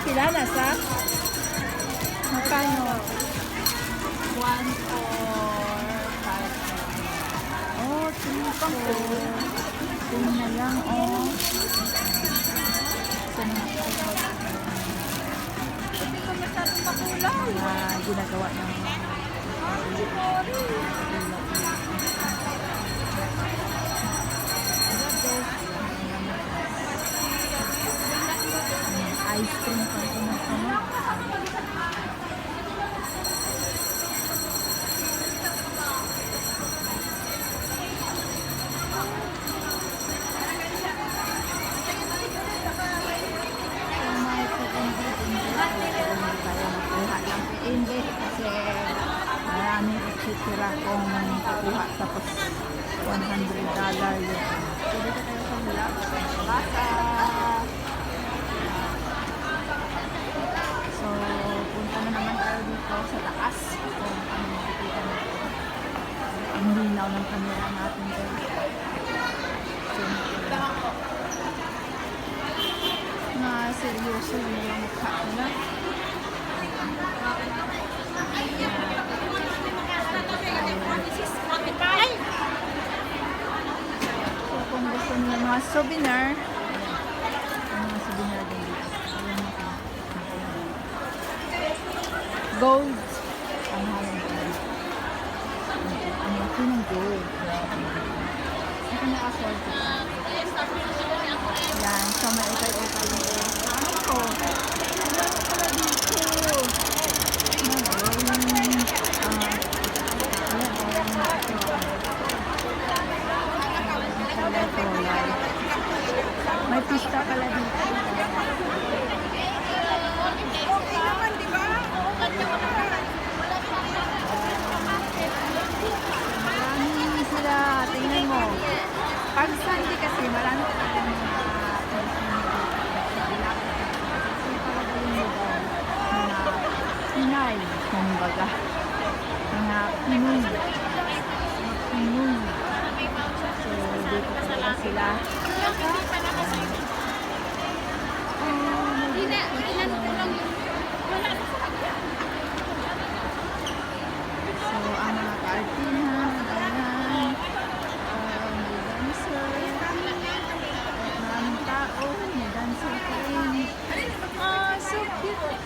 sila? Nasa? Magkano? 1, 4, 5. Oh, tumipang ko. Tingnan na lang, oh. Sa mga Hindi ka masyadong makulay. ginagawa ng ice cream pa ito na hindi kasi maraming eksitra kung kukuha tapos $100 yun. So dito tayo sa mula basa. So punta na naman tayo dito sa taas kung ano makikita natin. Ang linaw ng camera natin dito. So na seryoso yung mga mukha nila. So kung gusto niyo mga souvenir, mga souvenir din dito. Gold. Ang halang gold. Ang laki ng gold. Ito naka-sort. Yan. So may ukay-ukay dito. Ano ko? Ano pala dito? May pista pala dito. Okay naman, di ba? Marami sila. Tingnan mo. Pag Sunday kasi marami talaga mga Pinay, kumbaga. Mga Pinoy. Pinoy. So, dito talaga sila. So, ang mga kaartina, ayan. May dancer. Maraming tao. May dancer pa rin. Ah, so cute.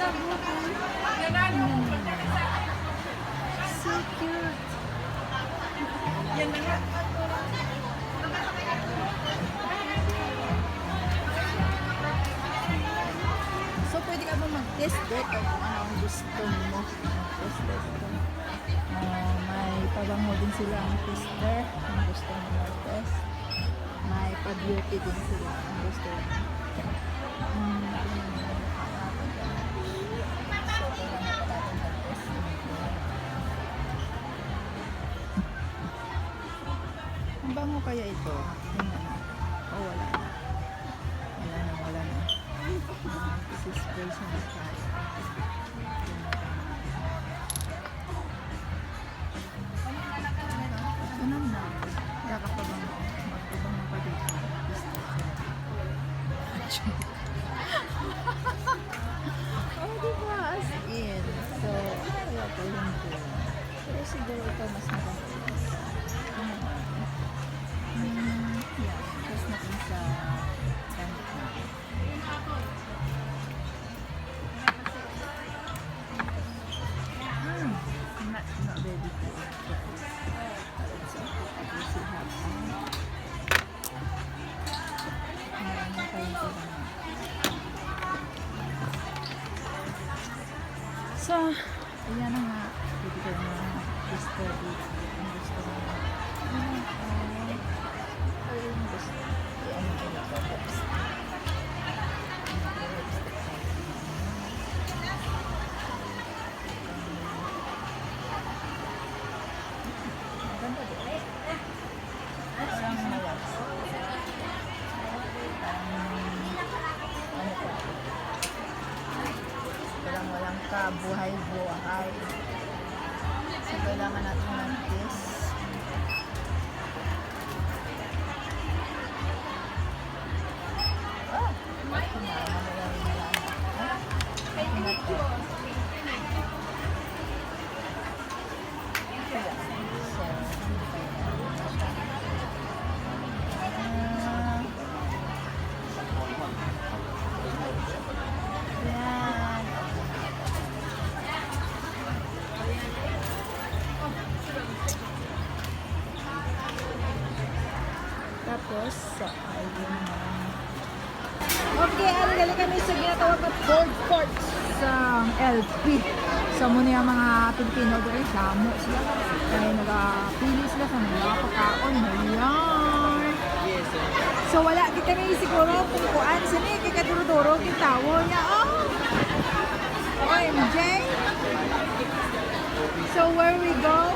So cute. Yan na nga. So, pwede ka ba mag-test dito kung ano ang gusto mo. Test. May pabango din sila ang tester. Kung gusto mo mag-test. May pa-beauty din sila kung gusto mo. Ang bango kaya ito? Tingnan na. Oh, wala na. Wala na. This is person style. Ganun na. Kaya kapag magpabango pa dito. Oh, diba? As in. So, kaya pa yung gold. Pero siguro ito mas maganda. Yeah, tapos natin sa damit na. Not ready to eat, guys. It's okay. We still have some. Marami pa yung pagano. So, ayan na nga. Pwede kayo na gusto dito. Ang gusto mo. Ayun gusto. Ano ko na pag-ups. Ganda din. Parang malas. Ano pa? Walang kabuhay-buhay. So, kailangan natin mag-kiss. Oh! Bakit na? Mamaya rin lang. Tapos, sa ayun naman. Okay, gali kami sa ginatawag na food court sa LP. Sa muna yung mga Pilipino doon, damo sila. Kaya nagpili sila sa mga pagkaon. Ayan. So wala kita kami siguro kung kuan sa ni kikaduro-duro kitawo niya. Oh! OMJ! So where we go?